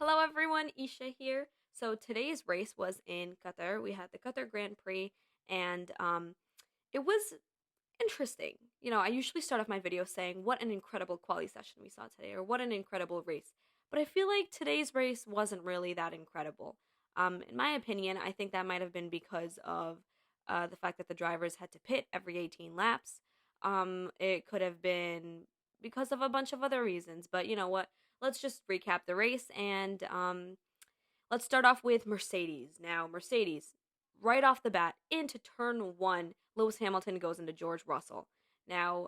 Hello everyone, Isha here. So today's race was in Qatar. We had the Qatar Grand Prix and it was interesting. I usually start off my video saying what an incredible quali session we saw today or what an incredible race. But I feel like today's race wasn't really that incredible. In my opinion, I think that might have been because of the fact that the drivers had to pit every 18 laps. It could have been because of a bunch of other reasons, but you know what? Let's just recap the race and let's start off with Mercedes. Now, Mercedes, right off the bat, into turn one, Lewis Hamilton goes into George Russell. Now,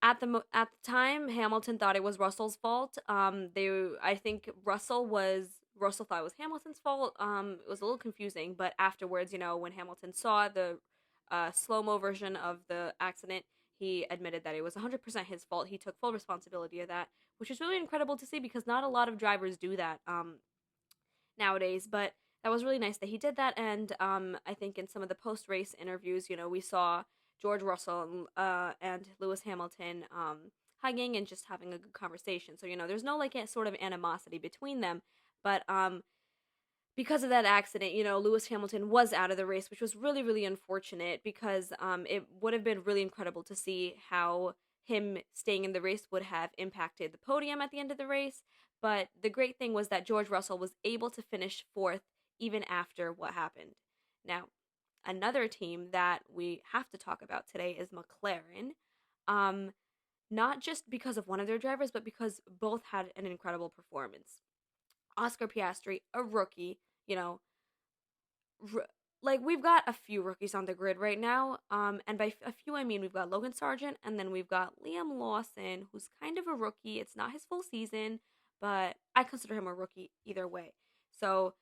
at the time, Hamilton thought it was Russell's fault. I think Russell thought it was Hamilton's fault. It was a little confusing, but afterwards, when Hamilton saw the slow mo version of the accident, he admitted that it was 100% his fault. He took full responsibility of that, which is really incredible to see because not a lot of drivers do that. Nowadays, but that was really nice that he did that. And I think in some of the post race interviews, we saw George Russell and Lewis Hamilton hugging and just having a good conversation. So there's no like sort of animosity between them, but because of that accident, Lewis Hamilton was out of the race, which was really, really unfortunate because it would have been really incredible to see how him staying in the race would have impacted the podium at the end of the race. But the great thing was that George Russell was able to finish fourth even after what happened. Now, another team that we have to talk about today is McLaren. Um, not just because of one of their drivers, but because both had an incredible performance. Oscar Piastri, a rookie, you know, r- like we've got a few rookies on the grid right now. And by a few I mean we've got Logan Sargent, and then we've got Liam Lawson, who's kind of a rookie. It's not his full season, but I consider him a rookie either way. So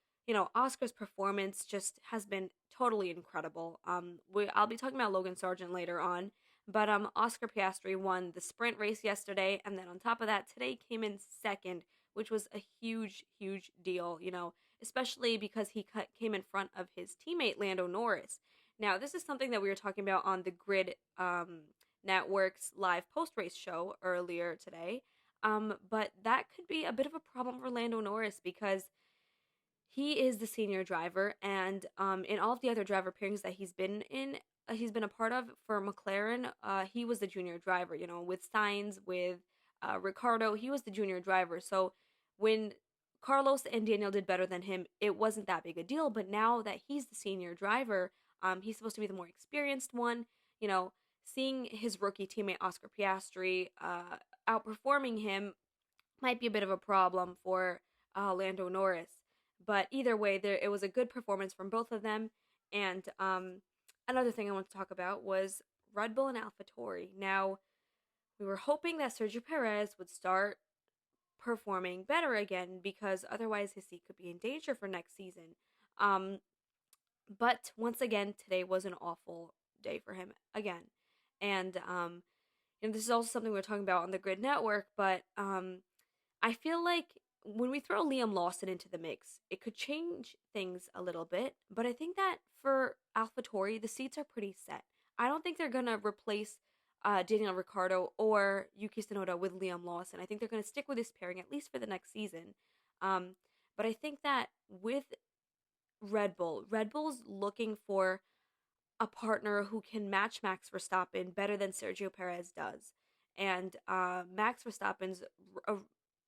Oscar's performance just has been totally incredible. I'll be talking about Logan Sargent later on, but Oscar Piastri won the sprint race yesterday, and then on top of that, today came in second, which was a huge, huge deal. Especially because he came in front of his teammate Lando Norris. Now, this is something that we were talking about on the Grid Network's live post race show earlier today. But that could be a bit of a problem for Lando Norris because he is the senior driver, and in all of the other driver pairings that he's been a part of for McLaren, he was the junior driver. With Sainz, with Ricardo, he was the junior driver. So when Carlos and Daniel did better than him, it wasn't that big a deal. But now that he's the senior driver, he's supposed to be the more experienced one. Seeing his rookie teammate Oscar Piastri outperforming him might be a bit of a problem for Lando Norris. But either way, it was a good performance from both of them. And another thing I want to talk about was Red Bull and AlphaTauri. Now, we were hoping that Sergio Perez would start performing better again because otherwise his seat could be in danger for next season. But once again, today was an awful day for him again. And this is also something we are talking about on the Grid Network, but I feel like when we throw Liam Lawson into the mix, it could change things a little bit. But I think that for AlphaTauri, the seats are pretty set. I don't think they're gonna replace Daniel Ricciardo or Yuki Tsunoda with Liam Lawson. I think they're gonna stick with this pairing at least for the next season. But I think that with Red Bull's looking for a partner who can match Max Verstappen better than Sergio Perez does. And Max Verstappen's a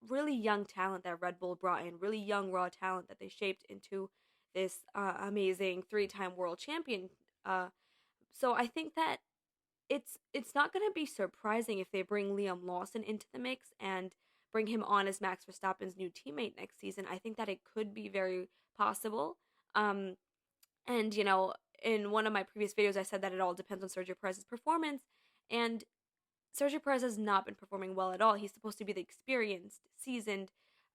really young talent that Red Bull brought in, really young raw talent that they shaped into this amazing three-time world champion. So I think that it's not going to be surprising if they bring Liam Lawson into the mix and bring him on as Max Verstappen's new teammate next season. I think that it could be very possible. And in one of my previous videos, I said that it all depends on Sergio Perez's performance, and Sergio Perez has not been performing well at all. He's supposed to be the experienced, seasoned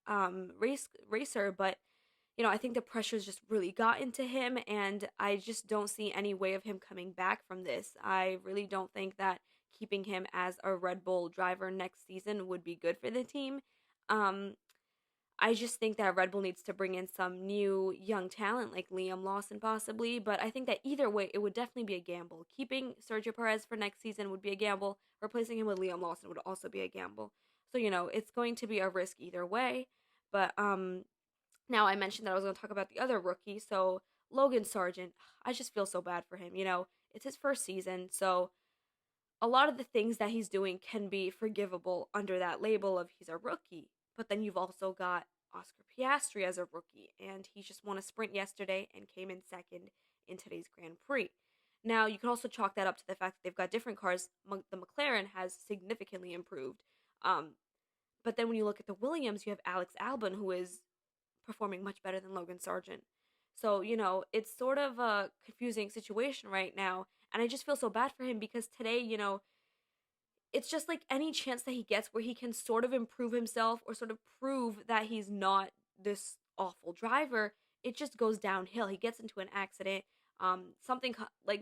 racer, but I think the pressure's just really got into him, and I just don't see any way of him coming back from this. I really don't think that keeping him as a Red Bull driver next season would be good for the team. I just think that Red Bull needs to bring in some new young talent like Liam Lawson possibly, but I think that either way it would definitely be a gamble. Keeping Sergio Perez for next season would be a gamble. Replacing him with Liam Lawson would also be a gamble. So, it's going to be a risk either way, but Now, I mentioned that I was going to talk about the other rookie, so Logan Sargent. I just feel so bad for him. It's his first season, so a lot of the things that he's doing can be forgivable under that label of he's a rookie. But then you've also got Oscar Piastri as a rookie, and he just won a sprint yesterday and came in second in today's Grand Prix. Now, you can also chalk that up to the fact that they've got different cars. The McLaren has significantly improved. Um, but then when you look at the Williams, you have Alex Albon, who is performing much better than Logan Sargent. So, it's sort of a confusing situation right now. And I just feel so bad for him because today, it's just like any chance that he gets where he can sort of improve himself or sort of prove that he's not this awful driver, it just goes downhill. He gets into an accident.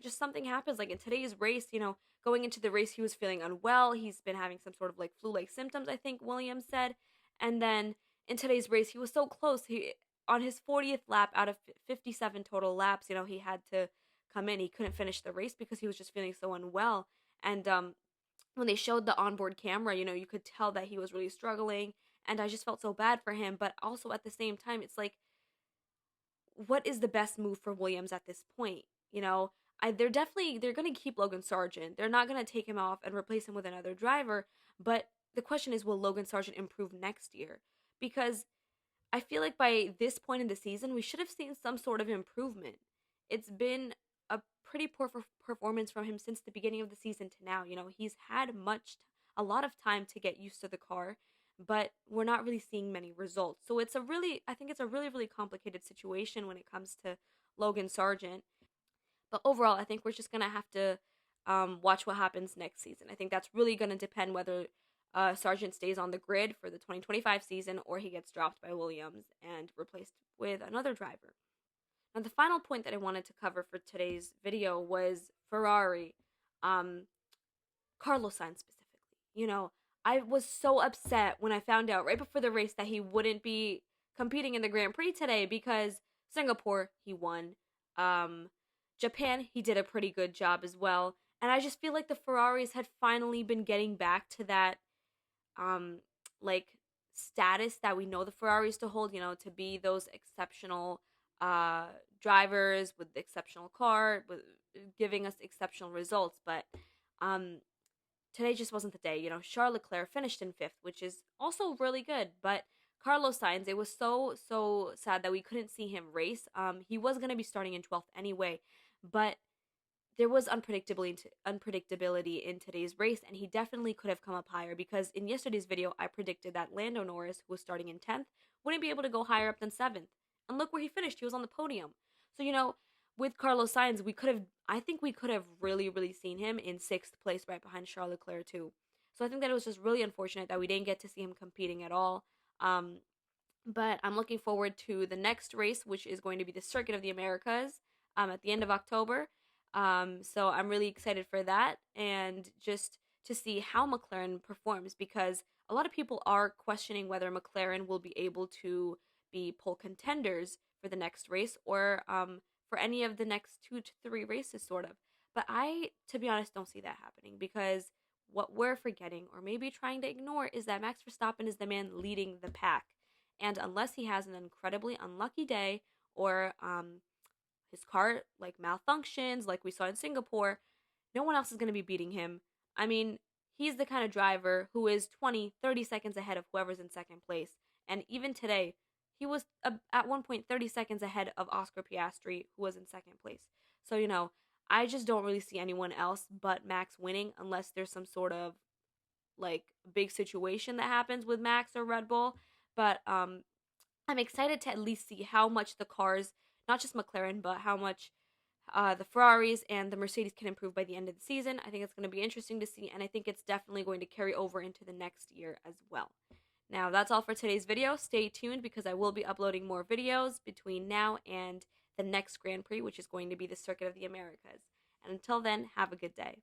Just something happens. Like in today's race, going into the race, he was feeling unwell. He's been having some sort of like flu-like symptoms, I think Williams said. And then in today's race, he was so close. He on his 40th lap out of 57 total laps, he had to come in. He couldn't finish the race because he was just feeling so unwell. And when they showed the onboard camera, you could tell that he was really struggling, and I just felt so bad for him. But also at the same time, it's like, what is the best move for Williams at this point? They're going to keep Logan Sargent. They're not going to take him off and replace him with another driver. But the question is, will Logan Sargent improve next year? Because I feel like by this point in the season, we should have seen some sort of improvement. It's been a pretty poor performance from him since the beginning of the season to now. He's had a lot of time to get used to the car, but we're not really seeing many results. So I think it's a really, really complicated situation when it comes to Logan Sargent. But overall, I think we're just gonna have to watch what happens next season. I think that's really gonna depend whether Sargent stays on the grid for the 2025 season or he gets dropped by Williams and replaced with another driver. Now, the final point that I wanted to cover for today's video was Ferrari, Carlos Sainz specifically. I was so upset when I found out right before the race that he wouldn't be competing in the Grand Prix today because Singapore, he won. Japan, he did a pretty good job as well. And I just feel like the Ferraris had finally been getting back to that, like, status that we know the Ferraris to hold, to be those exceptional drivers with the exceptional car, with giving us exceptional results. But today just wasn't the day. Charles Leclerc finished in 5th, which is also really good. But Carlos Sainz, it was so sad that we couldn't see him race. He was going to be starting in 12th anyway, but there was unpredictability in today's race, and he definitely could have come up higher because in yesterday's video, I predicted that Lando Norris, who was starting in 10th, wouldn't be able to go higher up than 7th. And look where he finished. He was on the podium. So, with Carlos Sainz, I think we could have really, really seen him in 6th place right behind Charles Leclerc too. So I think that it was just really unfortunate that we didn't get to see him competing at all. But I'm looking forward to the next race, which is going to be the Circuit of the Americas at the end of October. So I'm really excited for that and just to see how McLaren performs because a lot of people are questioning whether McLaren will be able to be pole contenders for the next race or for any of the next 2 to 3 races, sort of. But I, to be honest, don't see that happening because what we're forgetting or maybe trying to ignore is that Max Verstappen is the man leading the pack. And unless he has an incredibly unlucky day or his car like malfunctions like we saw in Singapore, no one else is going to be beating him. I mean, he's the kind of driver who is 20, 30 seconds ahead of whoever's in second place. And even today, he was at one point 30 seconds ahead of Oscar Piastri, who was in second place. So, I just don't really see anyone else but Max winning unless there's some sort of like big situation that happens with Max or Red Bull. But I'm excited to at least see how much the cars, not just McLaren, but how much the Ferraris and the Mercedes can improve by the end of the season. I think it's going to be interesting to see, and I think it's definitely going to carry over into the next year as well. Now, that's all for today's video. Stay tuned because I will be uploading more videos between now and the next Grand Prix, which is going to be the Circuit of the Americas. And until then, have a good day.